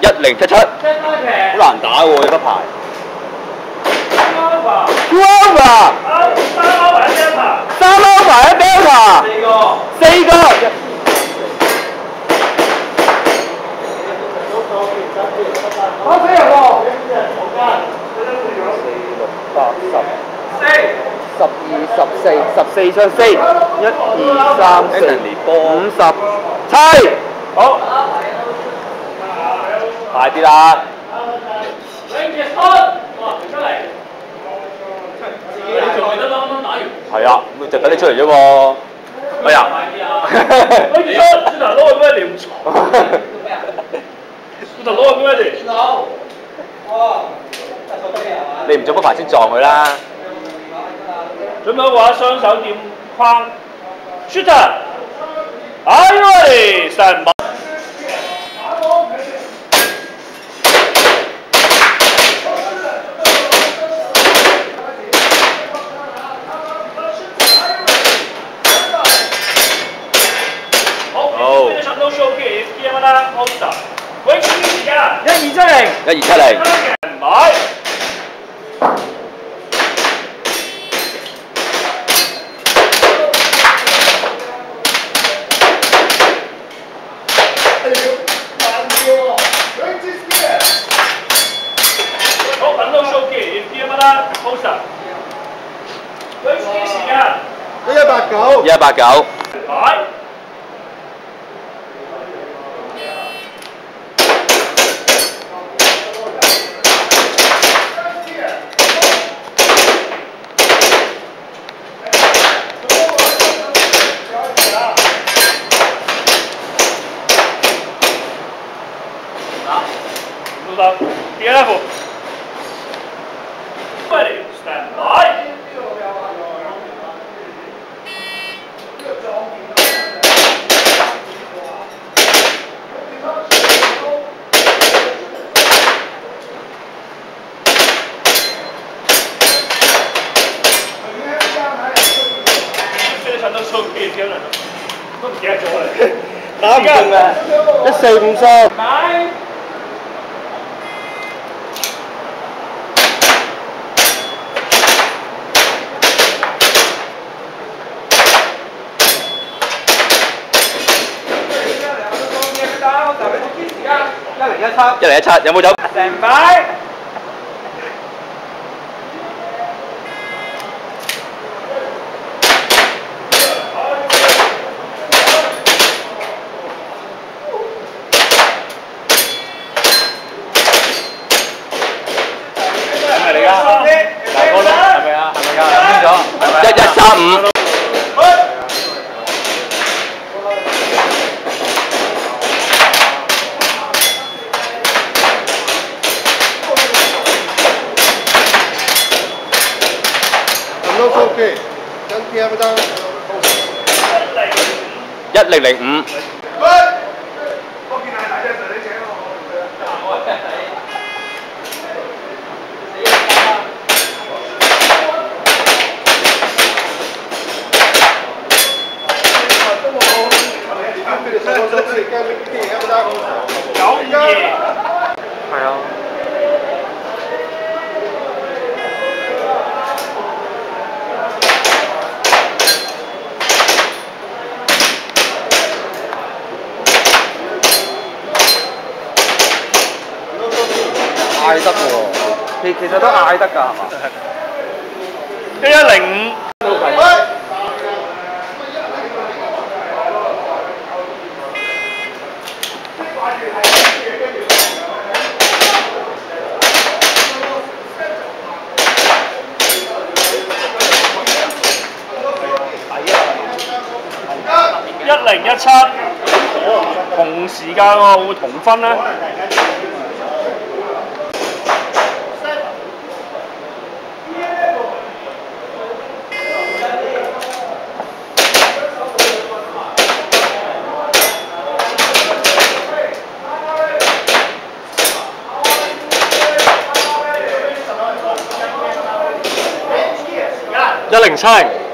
1077，好難打喎，呢排。Guava， 3 over 1 Delta， 4個。好死人喎！12、14、14張4，1、2、3、4、57，好，快啲啦！係啊，咪就等你出嚟啫喎。哎呀！你轉頭攞個咩嚟？轉頭攞個咩嚟？你唔做乜牌先撞佢啦？準備話雙手掂框 ，shooter， 哎喂，神馬。1270，買。好，等到數機，要乜啦 ？Poster。時間。1189。買。Be careful. Ready, stand by. Finish 到數幾條啦，都唔記得咗啦。打唔中啊！1450。1017有冇走？成擺。係咪嚟㗎？嗱，個窿係咪啊？係咪㗎？邊咗？1135。1005。係啊。嗌得喎，其實都嗌得㗎係嘛？1105。1017，同時間喎，會唔會同分咧？ 107。